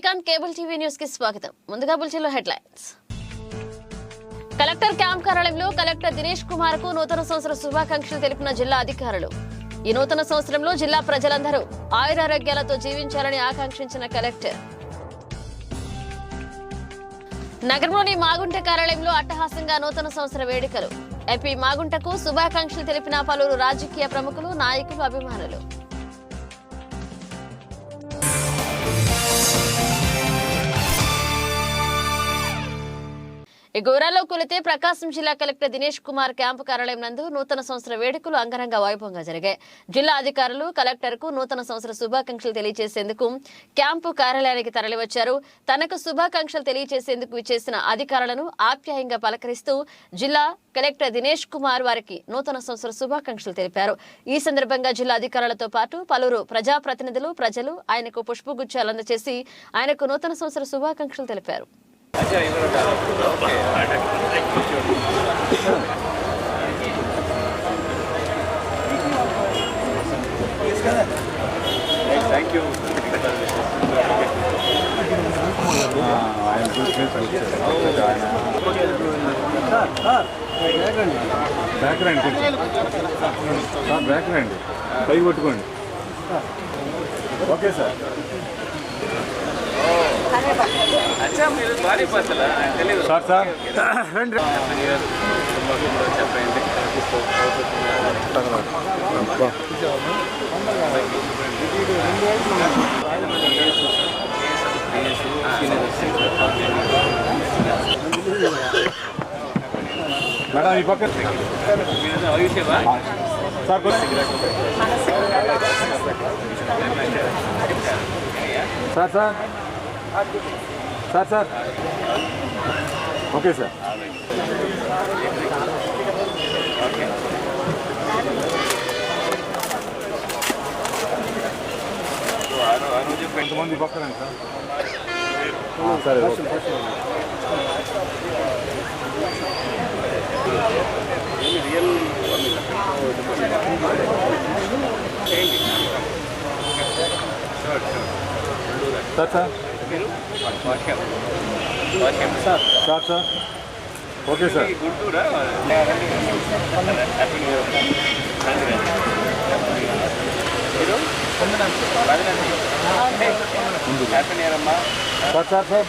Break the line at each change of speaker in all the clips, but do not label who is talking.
నమస్కారం cable TV news కి స్వాగతం. ముందుగా బులెటిన్లో హెడ్లైన్స్. కలెక్టర్ క్యాంప్ కార్యాలయంలో కలెక్టర్ దినేష్ కుమార్ కు నూతన సంవత్సర శుభాకాంక్షలు తెలిపిన జిల్లా అధికారులు. ఈ నూతన సంవత్సరంలో జిల్లా ప్రజలందరూ ఆయురారోగ్యాలతో జీవించాలని ఆకాంక్షించిన కలెక్టర్. నగరంలోని మాగుంట కార్యాలయంలో అట్టహాసంగా నూతన సంవత్సర వేడుకలు. ఎంపీ మాగుంటకు శుభాకాంక్షలు తెలిపిన పలువురు రాజకీయ ప్రముఖులు, నాయకులు, అభిమానులు. ఈ ఘోరాల్లో కొలితే ప్రకాశం జిల్లా కలెక్టర్ దినేష్ కుమార్ క్యాంపు కార్యాలయం నందు నూతన సంవత్సర వేడుకలు అంగరంగ వైభవంగా జరిగాయి. జిల్లా అధికారులు కలెక్టర్ కు నూతన సంవత్సర శుభాకాంక్షలు తెలియజేసేందుకు క్యాంపు కార్యాలయానికి తరలివచ్చారు. తనకు శుభాకాంక్షలు తెలియజేసేందుకు విచ్చేసిన అధికారులను ఆప్యాయంగా పలకరిస్తూ జిల్లా కలెక్టర్ దినేష్ కుమార్ వారికి నూతన సంవత్సర శుభాకాంక్షలు తెలిపారు. ఈ సందర్భంగా జిల్లా అధికారులతో పాటు పలువురు ప్రజాప్రతినిధులు, ప్రజలు ఆయనకు పుష్పగుచ్చాలు అందజేసి ఆయనకు నూతన సంవత్సర శుభాకాంక్షలు తెలిపారు.
Thank you. బ్యాక్గ్రౌండ్ బ్యాక్గ్రౌండ్ పై కొట్టుకోండి. Okay sir. సార్ సార్ రండి. చెప్పండి. మేడం ఈ పక్క sir sir sir sir okay sir. ఎంతమంది పక్కనండి సార్? సరే sir sir sir sir okay sir. గుంటూరా సార్ సార్ సార్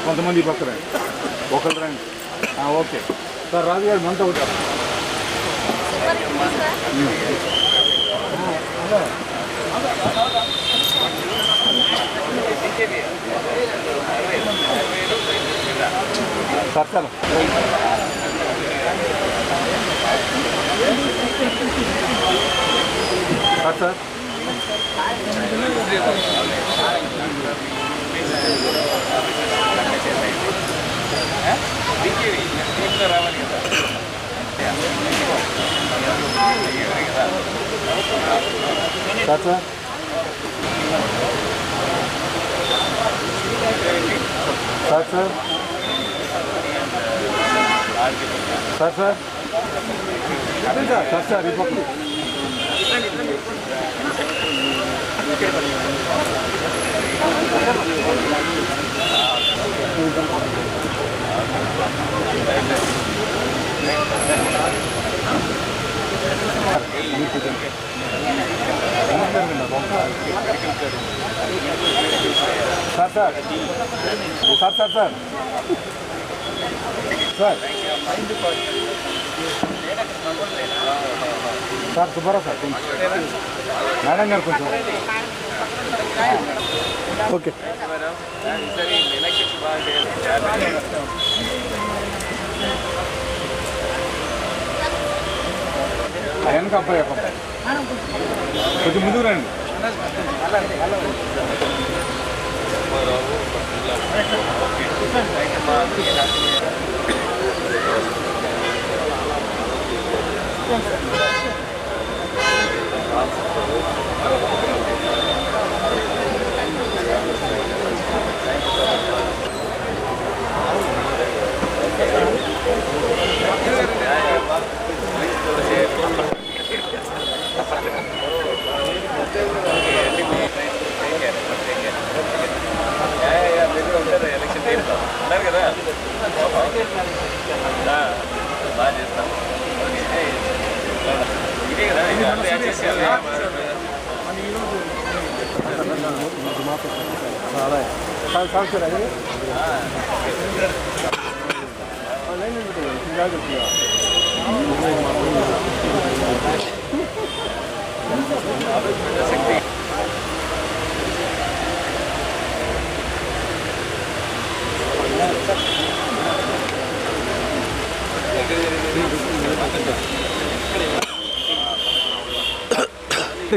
కొంతమంది పక్కన ఒకరు రండి. Okay sir. రాజు గారు మనతో ఉంటారు. సార్ సార్ సార్ సార్ రావాలి కదా. Sir sir sir sir sir sir sir sir ఈ పక్క sir sir sir sir sir sir sir Subbarao sir madam గారు కొంచెం ఓకే. వెనక అబ్బాయి కొంచెం ముందుకు రండి.
ఉన్నారు కదా బాగా చేస్తాం ఇదే కదా ఇది అందరూ చేసేది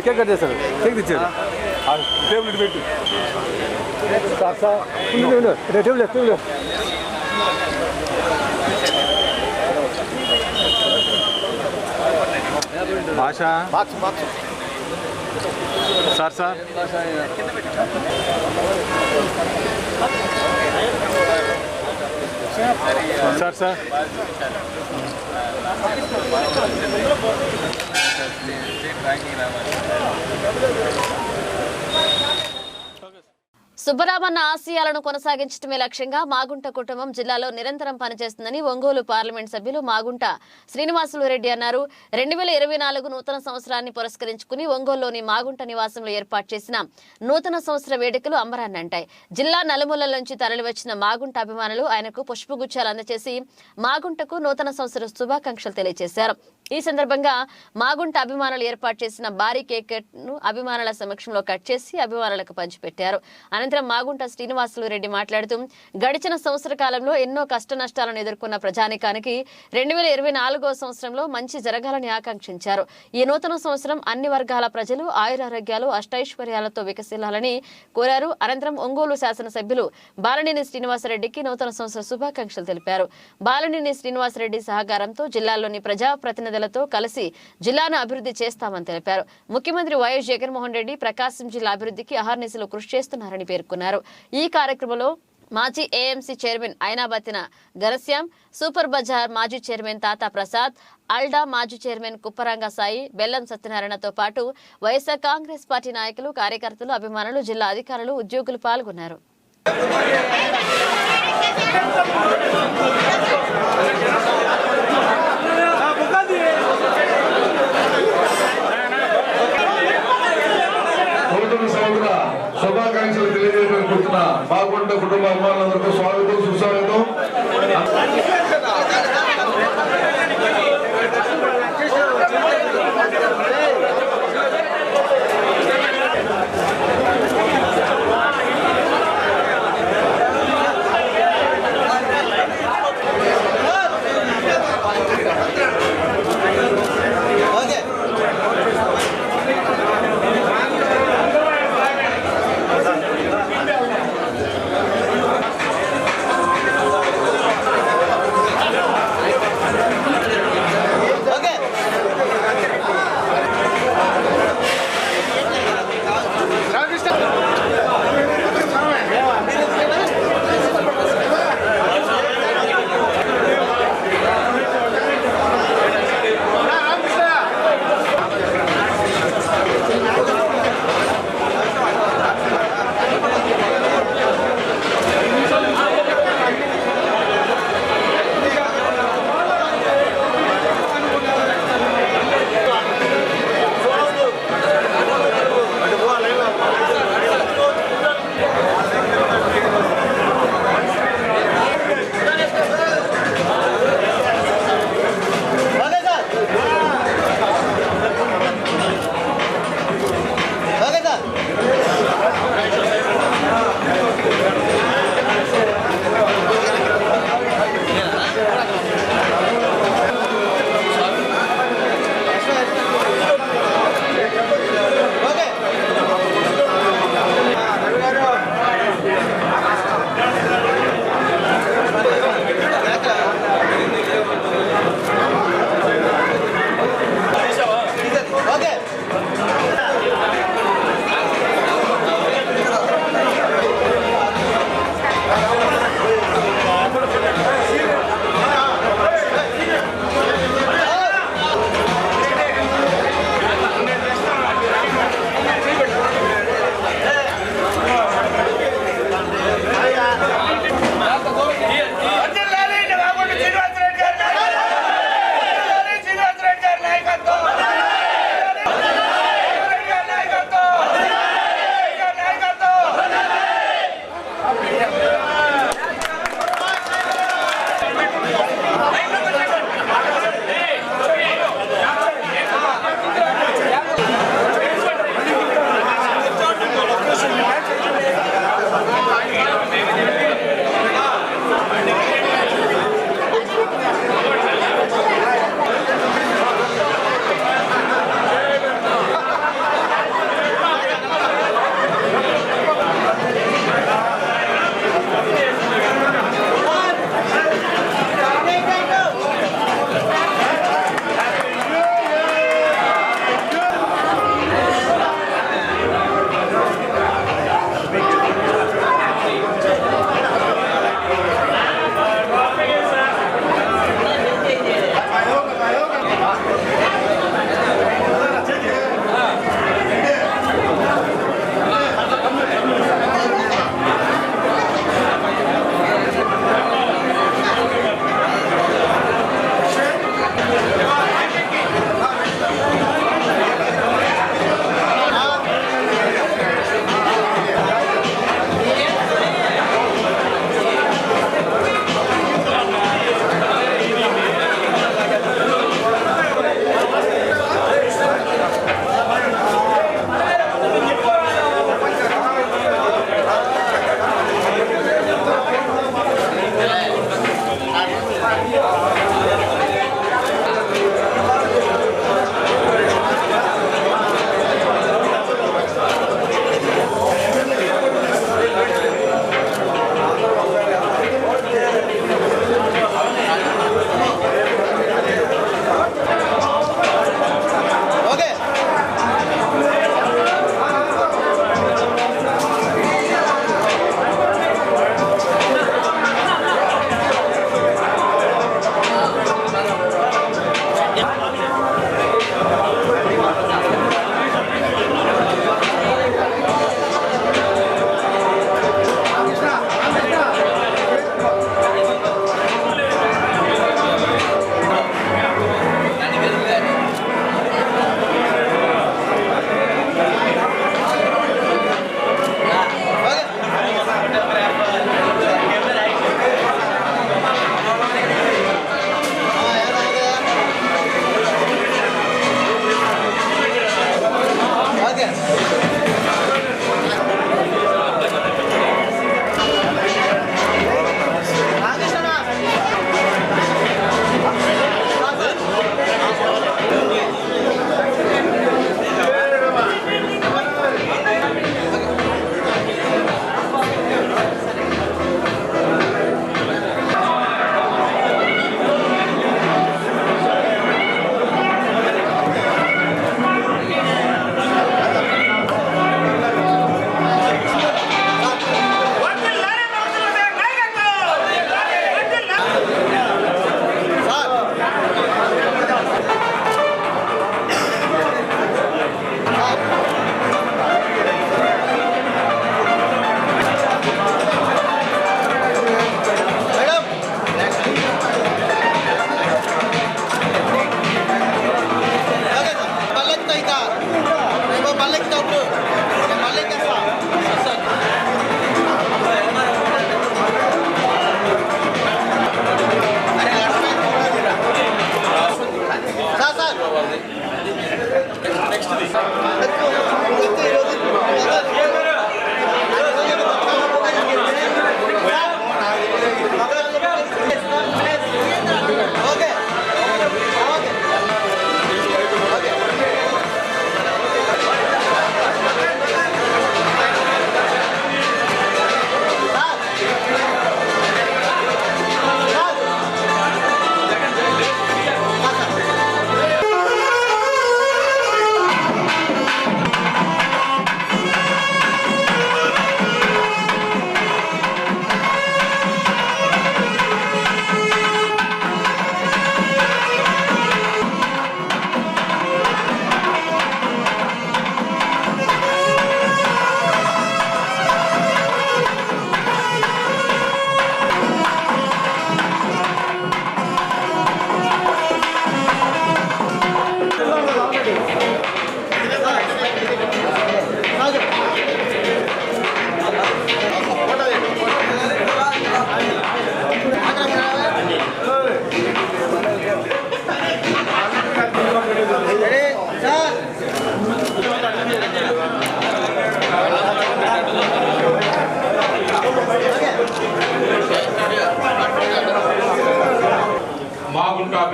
కేక్ కట్ చేశారు కేక్ తెచ్చారు టేబుల్ ఇటు పెట్టు టేబుల్ టేబుల్ భాష సార్ సార్ సార్ సార్
సుబ్బరామన్న ఆశయాలను కొనసాగించడమే లక్ష్యంగా మాగుంట కుటుంబం జిల్లాలో నిరంతరం పనిచేస్తుందని ఒంగోలు పార్లమెంట్ సభ్యులు మాగుంట శ్రీనివాసులు రెడ్డి అన్నారు. 2024 నూతన సంవత్సరాన్ని పురస్కరించుకుని ఒంగోలులోని మాగుంట నివాసంలో ఏర్పాటు చేసిన నూతన సంవత్సర వేడుకలు అంబరాన్నంటాయి. జిల్లా నలుమూలల నుంచి తరలివచ్చిన మాగుంట అభిమానులు ఆయనకు పుష్పగుచ్చాలు అందజేసి మాగుంటకు నూతన సంవత్సర శుభాకాంక్షలు తెలియజేశారు. ఈ సందర్భంగా మాగుంట అభిమానులు ఏర్పాటు చేసిన భారీ కేక్ ను అభిమానుల సమక్షంలో కట్ చేసి అభిమానులకు పంచిపెట్టారు. అనంతరం మాగుంట శ్రీనివాసులు రెడ్డి మాట్లాడుతూ గడిచిన సంవత్సర కాలంలో ఎన్నో కష్ట నష్టాలను ఎదుర్కొన్న ప్రజానికానికి 2024వ సంవత్సరంలో మంచి జరగాలని ఆకాంక్షించారు. ఈ నూతన సంవత్సరం అన్ని వర్గాల ప్రజలు ఆయురారోగ్యాలు అష్టైశ్వర్యాలతో వికసిల్లాలని కోరారు. అనంతరం ఒంగోలు శాసనసభ్యులు బాలినేని శ్రీనివాసరెడ్డికి నూతన సంవత్సర శుభాకాంక్షలు తెలిపారు. బాలినేని శ్రీనివాసరెడ్డి సహకారంతో జిల్లాలోని ప్రజాప్రతినిధులతో కలిసి జిల్లాను అభివృద్ధి చేస్తామని తెలిపారు. ముఖ్యమంత్రి వైఎస్ జగన్మోహన్ రెడ్డి ప్రకాశం జిల్లా అభివృద్ధికి అహర్నిశలు కృషి చేస్తున్నారని పేర్కొన్నారు. ఈ కార్యక్రమంలో మాజీ ఏఎంసీ చైర్మన్ ఐనాబతిన గరస్యాం, సూపర్ బజార్ మాజీ చైర్మన్ తాతా ప్రసాద్, అల్డా మాజీ చైర్మన్ కుప్పరంగ సాయి, బెల్లం సత్యనారాయణతో పాటు వైఎస్ఆర్ కాంగ్రెస్ పార్టీ నాయకులు, కార్యకర్తలు, అభిమానులు, జిల్లా అధికారులు, ఉద్యోగులు పాల్గొన్నారు.
శుభాకాంక్షలు తెలియజేయడానికి మాగుంట కుటుంబ అభిమానులందరికీ స్వాగతం, సుస్వాగతం.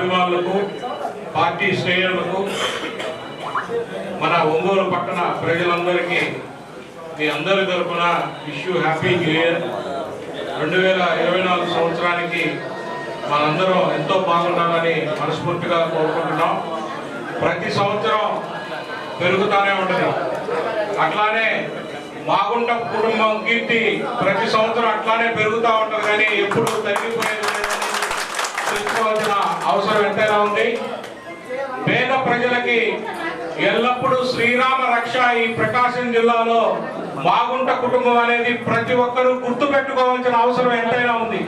అభిమానులకు, పార్టీ శ్రేణులకు, మన ఒంగోలు పట్టణ ప్రజలందరికీ మీ అందరి తరఫున wish you happy new year. 2024 సంవత్సరానికి మనందరం ఎంతో బాగుండాలని మనస్ఫూర్తిగా కోరుకుంటున్నాం. ప్రతి సంవత్సరం పెరుగుతూనే ఉంటుంది. అట్లానే మాగుంట కుటుంబం కీర్తి ప్రతి సంవత్సరం అట్లానే పెరుగుతూ ఉంటుంది, కానీ ఎప్పుడు తగ్గిపోయేది తెలుసుకోవాల్సిన అవసరం ఎంతైనా ఉంది. పేద ప్రజలకి ఎల్లప్పుడూ శ్రీరామ రక్ష. ఈ ప్రకాశం జిల్లాలో మాగుంట కుటుంబం అనేది ప్రతి ఒక్కరూ గుర్తు పెట్టుకోవాల్సిన అవసరం ఎంతైనా ఉంది.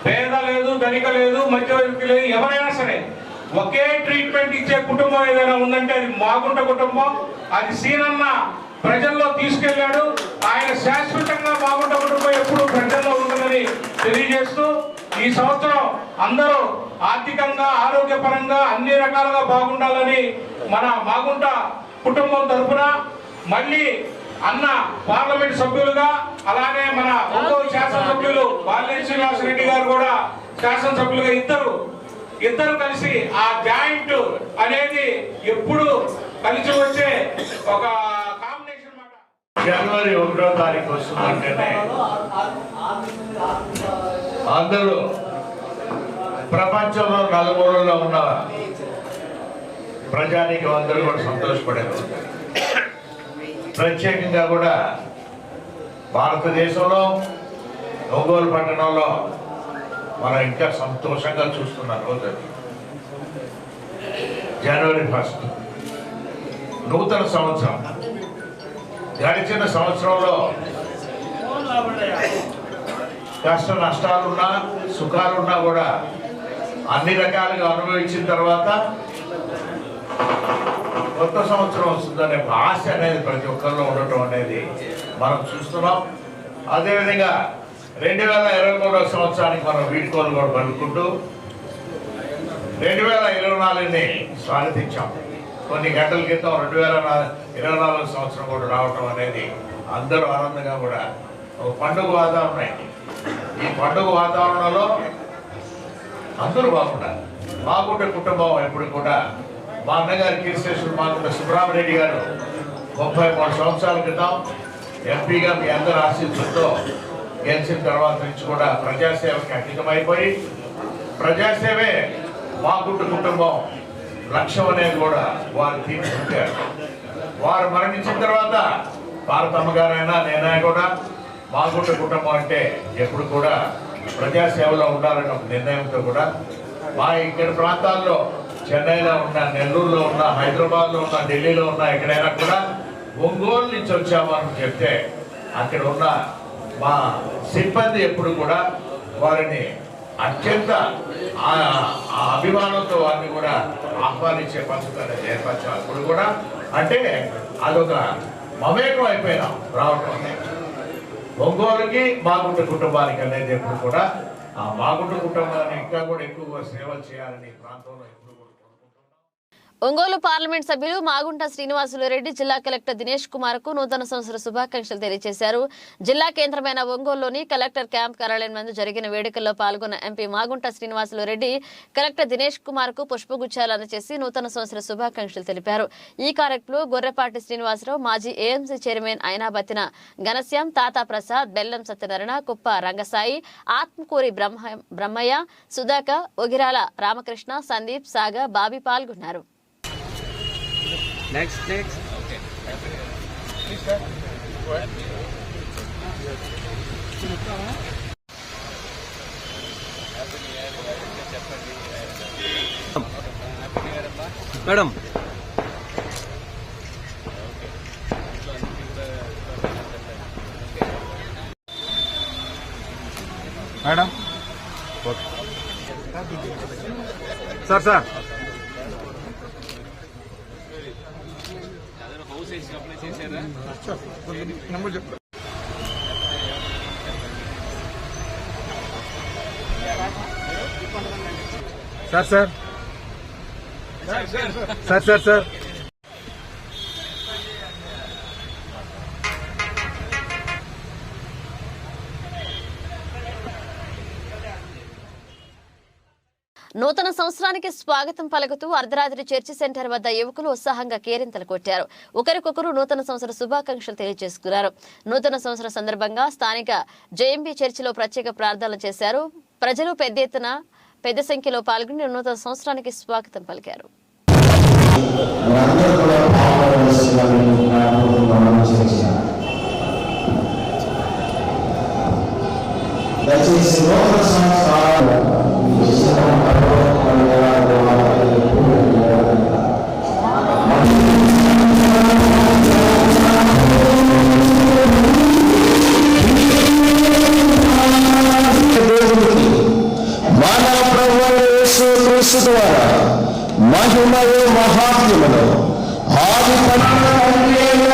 పేద లేదు, ధనిక లేదు, మధ్యవర్తి లేదు, ఎవరైనా సరే ఒకే ట్రీట్మెంట్ ఇచ్చే కుటుంబం ఏదైనా ఉందంటే అది మాగుంట కుటుంబం. అది సీనన్న ప్రజల్లో తీసుకెళ్లాడు. ఆయన శాశ్వతంగా మాగుంట కుటుంబం ఎప్పుడు ప్రజల్లో ఉంటుందని తెలియజేస్తూ, ఈ సంవత్సరం అందరూ ఆర్థికంగా, ఆరోగ్యపరంగా అన్ని రకాలుగా బాగుండాలని మన మాగుంట కుటుంబం తరఫున మళ్ళీ అన్న పార్లమెంట్ సభ్యులుగా, అలానే మన ఒంగోలు శాసనసభ్యులు బాలినేని శ్రీనివాసరెడ్డి గారు కూడా శాసనసభ్యులుగా ఇద్దరు కలిసి ఆ జాయింట్ అనేది ఎప్పుడు కలిసి వచ్చే ఒక కాంబినేషన్ మాట.
జనవరి 1వ తారీఖు వస్తుందంటేనే అందరూ ప్రపంచంలో నలుమూలల్లో ఉన్న ప్రజానీకం అందరూ కూడా సంతోషపడేది. ప్రత్యేకంగా కూడా భారతదేశంలో ఒంగోలు పట్టణంలో మనం ఇంకా సంతోషంగా చూస్తున్న రోజు జనవరి 1 నూతన సంవత్సరం. గడిచిన సంవత్సరంలో కష్ట నష్టాలున్నా, సుఖాలున్నా కూడా అన్ని రకాలుగా అనుభవించిన తర్వాత కొత్త సంవత్సరం వస్తుందనే ఆశ అనేది ప్రతి ఒక్కరిలో ఉండటం అనేది మనం చూస్తున్నాం. అదేవిధంగా 2023 సంవత్సరానికి మనం వీడ్కోలు కూడా పలుకుంటూ 2024ని స్వాగతించాం. కొన్ని గంటల క్రితం 2024 సంవత్సరం కూడా రావటం అనేది అందరూ ఆనందంగా కూడా ఒక పండుగ వాతావరణం అయింది. ఈ పండుగ వాతావరణంలో అందరూ బాగుండాలి. మాగుంట కుటుంబం ఎప్పుడు కూడా మా అన్నగారి కీర్తిశేషులు మాగుంట సుబ్రహ్మరెడ్డి గారు 33 సంవత్సరాల క్రితం ఎంపీగా మీ అందరి ఆశీస్సులతో గెలిచిన తర్వాత నుంచి కూడా ప్రజాసేవకి అంకితమైపోయి ప్రజాసేవే మాగుంట కుటుంబం లక్ష్యం అనేది కూడా వారు తీసుకుంటారు. వారు మరణించిన తర్వాత భారతమ్మ గారైనా నేనైనా కూడా మాగుంట కుటుంబం అంటే ఎప్పుడు కూడా ప్రజాసేవలో ఉండాలనే ఒక నిర్ణయంతో కూడా మా ఇక్కడ ప్రాంతాల్లో చెన్నైలో ఉన్న, నెల్లూరులో ఉన్న, హైదరాబాద్లో ఉన్న, ఢిల్లీలో ఉన్న ఎక్కడైనా కూడా ఒంగోలు నుంచి వచ్చామని చెప్తే అక్కడ ఉన్న మా సిబ్బంది ఎప్పుడు కూడా వారిని అత్యంత అభిమానంతో వారిని కూడా ఆహ్వానించే పరిస్థితి ఏర్పరచాలి. అప్పుడు కూడా అంటే అదొక మమేకం అయిపోయినాం రావటం అనేది. ఒంగోలుకి మాగుంట కుటుంబానికి అనేది ఎప్పుడు కూడా ఆ మాగుంట కుటుంబాన్ని ఇంకా కూడా ఎక్కువగా సేవలు చేయాలని ప్రాంతంలో ఎప్పుడు కూడా
ఒంగోలు పార్లమెంట్ సభ్యులు మాగుంట శ్రీనివాసులు రెడ్డి జిల్లా కలెక్టర్ దినేష్ కుమార్ కు నూతన సంవత్సర శుభాకాంక్షలు తెలియజేశారు. జిల్లా కేంద్రమైన ఒంగోలులోని కలెక్టర్ క్యాంప్ కార్యాలయం నందు జరిగిన వేడుకల్లో పాల్గొన్న ఎంపీ మాగుంట శ్రీనివాసులు రెడ్డి కలెక్టర్ దినేష్ కుమార్ కు పుష్పగుచ్చాలు అందజేసి నూతన సంవత్సర శుభాకాంక్షలు తెలిపారు. ఈ కార్యక్రమంలో గొర్రెపాటి శ్రీనివాసరావు, మాజీ ఏఎంసీ చైర్మన్ అయినాబత్తిన ఘనశ్యాం, తాతా ప్రసాద్, బెల్లం సత్యనారాయణ, కుప్ప రంగసాయి, ఆత్మకూరి బ్రహ్మయ్య, సుధాకర్, ఒగిరాల రామకృష్ణ, సందీప్, సాగ, బాబీ పాల్గొన్నారు.
Next. Okay. Please, sir. Go ahead.
Madam.
Madam. Okay. Sir. Sir.
నూతన సంవత్సరానికి స్వాగతం పలుకుతూ అర్ధరాత్రి చర్చి సెంటర్ వద్ద యువకులు ఉత్సాహంగా కేరింతలు కొట్టారు. ఒకరికొకరు నూతన సంవత్సర శుభాకాంక్షలు తెలియజేసుకున్నారు. నూతన సంవత్సర సందర్భంగా స్థానిక జేఎంబీ చర్చిలో ప్రత్యేక ప్రార్థనలు చేశారు. ప్రజలు పెద్ద సంఖ్యలో పాల్గొని నూతన సంవత్సరానికి స్వాగతం పలికారు.
ద్వారా మహిమయు మహాత్మ్యమును ఆది పరమైన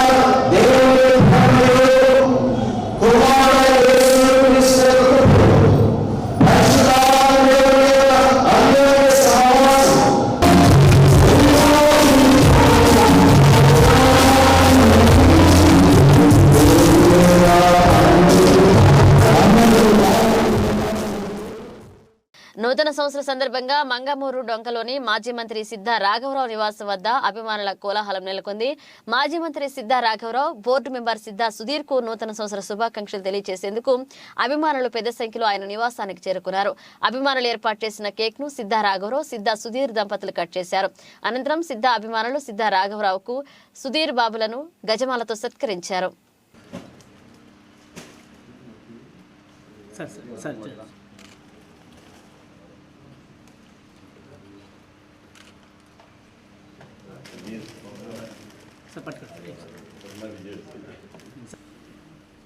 దేవుని కుమారుడు యేసు క్రీస్తు పరిశుద్ధాత్మ అందరి సహవాసం
నూతన సంవత్సర సందర్భంగా మంగమూరు డొంకలోని మాజీ మంత్రి సిద్ధా రాఘవరావు నివాసం వద్ద అభిమానుల కోలాహలం నెలకొంది. మాజీ మంత్రి సిద్ధా రాఘవరావు బోర్డు మెంబర్ సిద్ధా సుధీర్ కు నూతన సంవత్సర శుభాకాంక్షలు తెలియజేసేందుకు అభిమానులు పెద్ద సంఖ్యలో ఆయన నివాసానికి చేరుకున్నారు. అభిమానులు ఏర్పాటు చేసిన కేక్ ను సిద్ధా రాఘవరావు సిద్ధా సుధీర్ దంపతులు కట్ చేశారు. అనంతరం సిద్ధా అభిమానులు సిద్ధా రాఘవరావుకు సుధీర్ బాబులను గజమాలతో సత్కరించారు.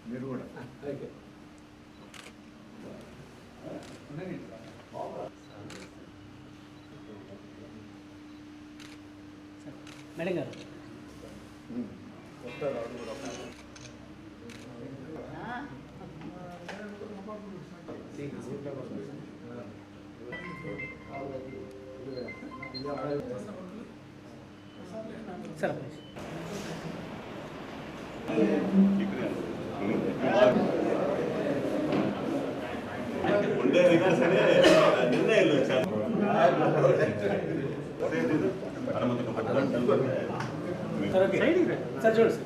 మీరు కూడా
మేడం గారు సార్ సార్ చూడండి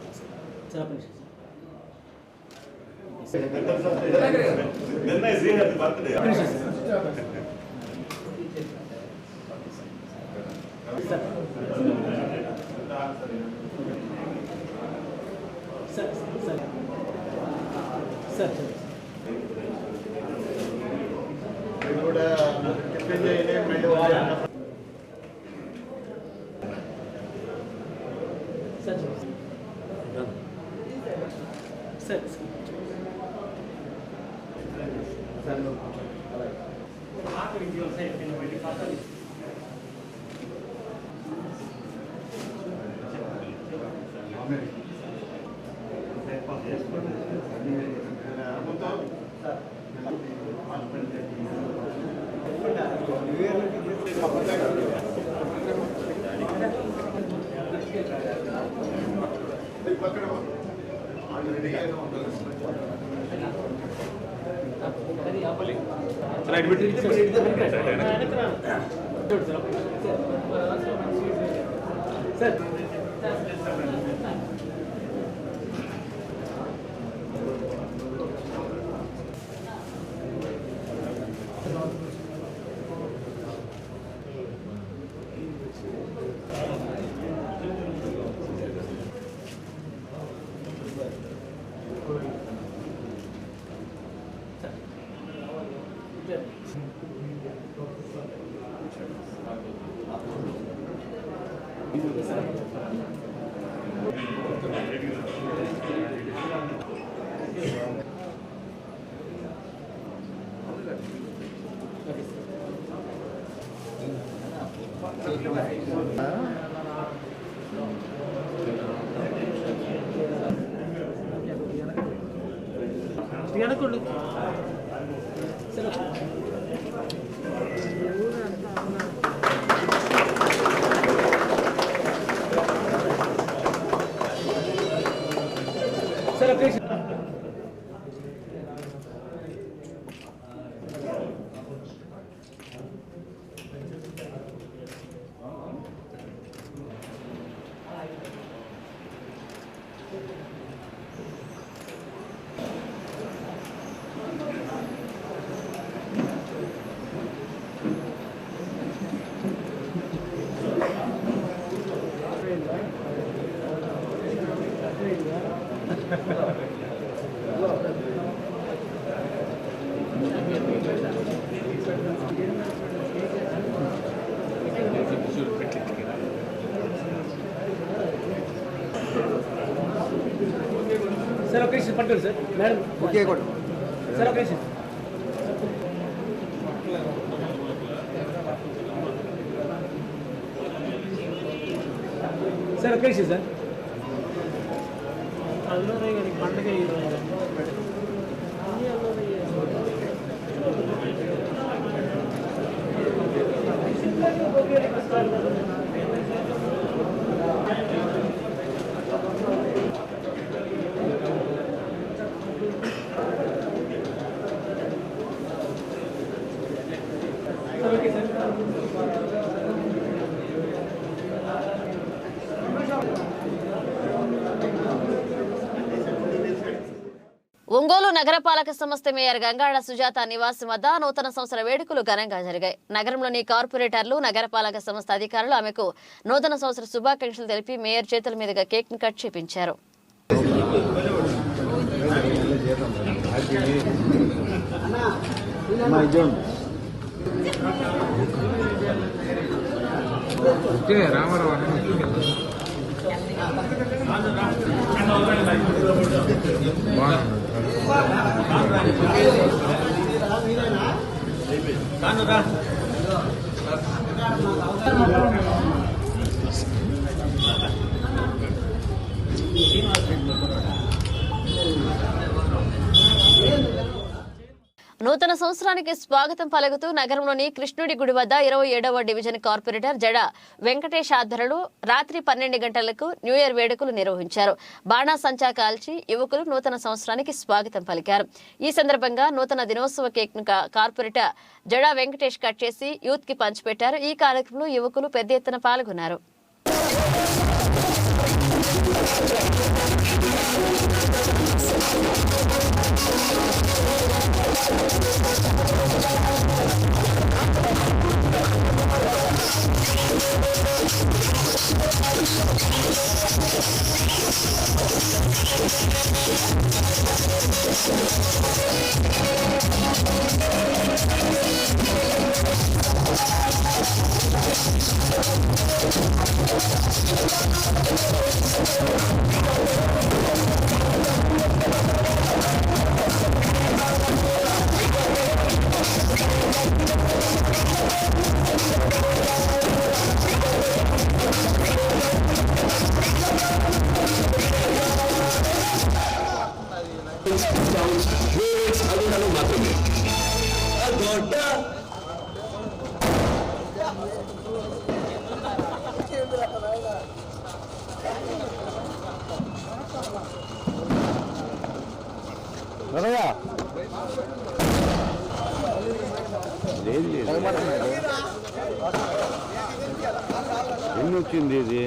సార్ సార్ పట్టుకోండి సార్ మేడం
ఓకే కూడా
సార్ ఒక నిమిషం సార్ ఒక నిమిషం సార్ పండుగ ఓకే సార్
ఒంగోలు నగరపాలక సంస్థ మేయర్ గంగాడ సుజాత నివాసం వద్ద నూతన సంవత్సర వేడుకలు ఘనంగా జరిగాయి. నగరంలోని కార్పొరేటర్లు, నగరపాలక సంస్థ అధికారులు ఆమెకు నూతన సంవత్సర శుభాకాంక్షలు తెలిపి మేయర్ చేతుల మీదుగా కేక్ ను కట్ చేపించారు. నూతన సంవత్సరానికి స్వాగతం పలుకుతూ నగరంలోని కృష్ణుడి గుడి వద్ద 27వ డివిజన్ కార్పొరేటర్ జడ వెంకటేష్ ఆధ్వర్యంలో రాత్రి 12 గంటలకు న్యూ ఇయర్ వేడుకలు నిర్వహించారు. బాణాసంచా కాల్చి యువకులు నూతన సంవత్సరానికి స్వాగతం పలికారు. ఈ సందర్భంగా నూతన దినోత్సవ కేక్ ను కార్పొరేటర్ జడ వెంకటేష్ కట్ చేసి యూత్ కి పంచిపెట్టారు. ఈ కార్యక్రమంలో యువకులు పెద్ద ఎత్తున పాల్గొన్నారు.
ఎన్ని వచ్చింది ఇది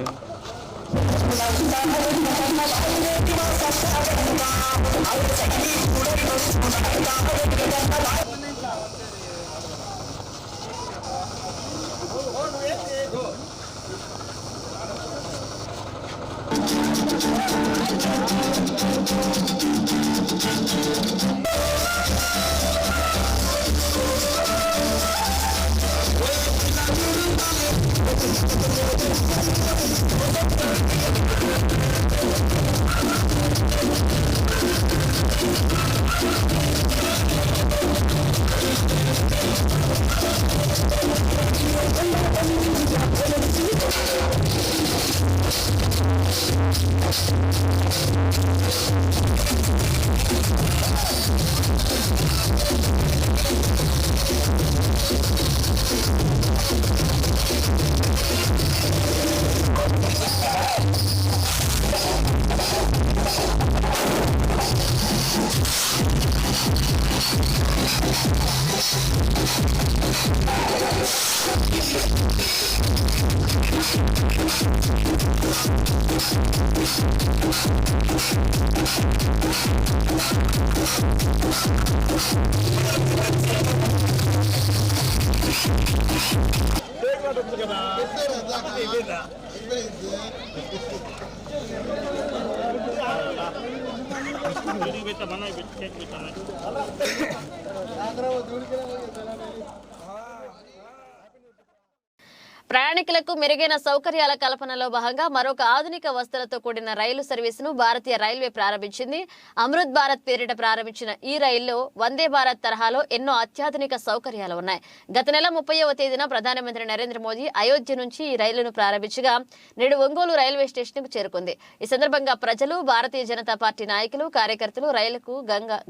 ప్రయాణికులకు మెరుగైన సౌకర్యాల కల్పనలో భాగంగా మరొక ఆధునిక వసతులతో కూడిన రైలు సర్వీసును భారతీయ రైల్వే ప్రారంభించింది. అమృత్ భారత్ పేరిట ప్రారంభించిన ఈ రైల్లో వందే భారత్ తరహాలో ఎన్నో అత్యాధునిక సౌకర్యాలు ఉన్నాయి. గత నెల 30వ తేదీన ప్రధానమంత్రి నరేంద్ర మోదీ అయోధ్య నుంచి ఈ రైలును ప్రారంభించగా నేడు ఒంగోలు రైల్వే స్టేషన్కు చేరుకుంది. ఈ సందర్భంగా ప్రజలు, భారతీయ జనతా పార్టీ నాయకులు, కార్యకర్తలు రైలుకు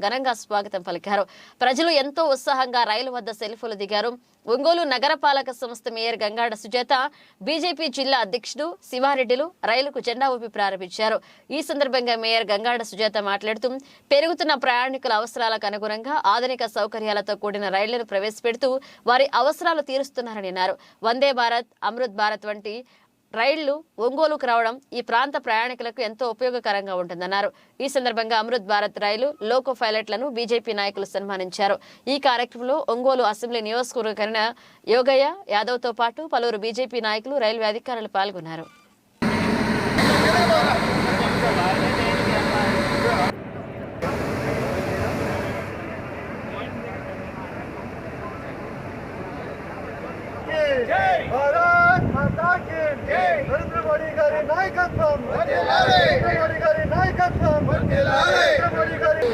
ఘనంగా స్వాగతం పలికారు. ప్రజలు ఎంతో ఉత్సాహంగా రైలు వద్ద సెల్ఫీలు దిగారు. ఒంగోలు నగరపాలక సంస్థ మేయర్ గంగాడ సుజాత, బీజేపీ జిల్లా అధ్యక్షుడు శివారెడ్డిలు రైలుకు జెండా ఊపి ప్రారంభించారు. ఈ సందర్భంగా మేయర్ గంగాడ సుజాత మాట్లాడుతూ పెరుగుతున్న ప్రయాణికుల అవసరాలకు అనుగుణంగా ఆధునిక సౌకర్యాలతో కూడిన రైళ్లను ప్రవేశపెడుతూ వారి అవసరాలు తీరుస్తున్నారని అన్నారు. వందే భారత్, అమృత్ భారత్ వంటి రైళ్లు ఒంగోలుకు రావడం ఈ ప్రాంత ప్రయాణికులకు ఎంతో ఉపయోగకరంగా ఉంటుందన్నారు. ఈ సందర్భంగా అమృత్ భారత్ రైలు లోకో పైలట్లను బీజేపీ నాయకులు సన్మానించారు. ఈ కార్యక్రమంలో ఒంగోలు అసెంబ్లీ నియోజకవర్గ యోగయ్య యాదవ్తో పాటు పలువురు బీజేపీ నాయకులు, రైల్వే అధికారులు పాల్గొన్నారు.
भारत माता की जय। नरेंद्र मोदी गारी नायकत्వం వర్ధిల్లాలి। नरेंद्र मोदी गारी नायकत्వం వర్ధిల్లాలి। नरेंद्र मोदी गारी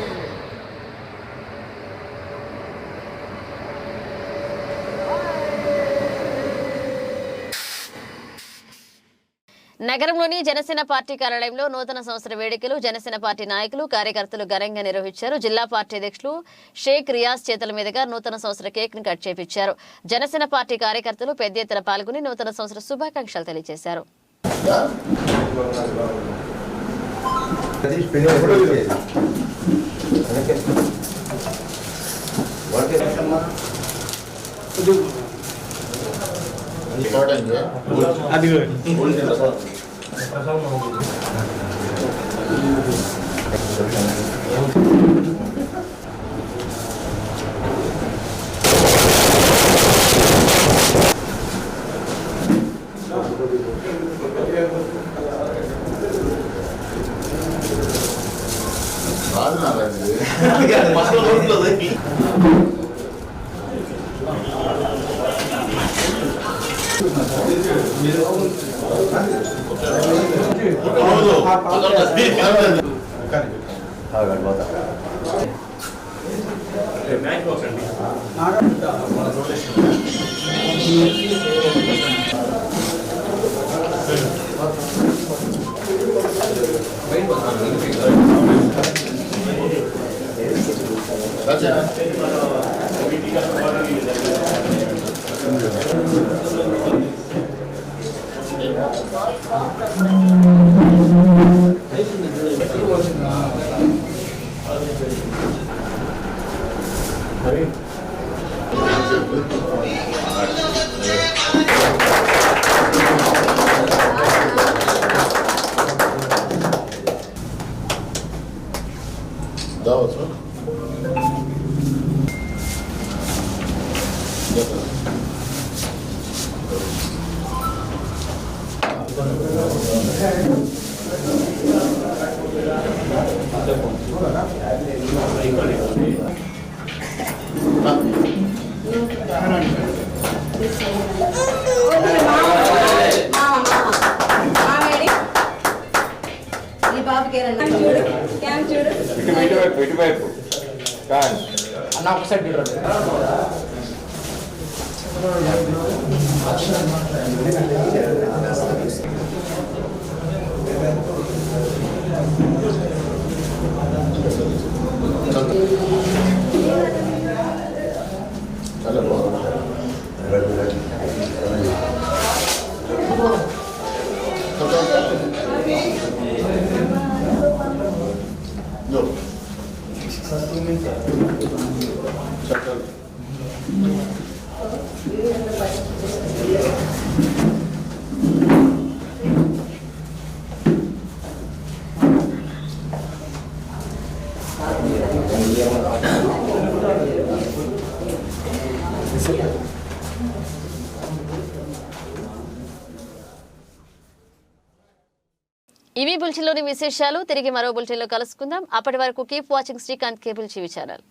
నగరంలోని జనసేన పార్టీ కార్యాలయంలో నూతన సంవత్సర వేడుకలు జనసేన పార్టీ నాయకులు, కార్యకర్తలు ఘనంగా నిర్వహించారు. జిల్లా పార్టీ అధ్యక్షులు షేక్ రియాజ్ చేతుల మీదుగా నూతన సంవత్సర కేక్ ను కట్ చేపించారు. జనసేన పార్టీ కార్యకర్తలు పెద్ద ఎత్తున పాల్గొని నూతన సంవత్సర శుభాకాంక్షలు తెలియజేశారు.
ఇటువైపు
అన్న ఒకసారి ఇవి బులెటిన్లోని విశేషాలు. తిరిగి మరో బులెటిన్లో కలుసుకుందాం. అప్పటి వరకు keep watching Srikanth cable TV channel.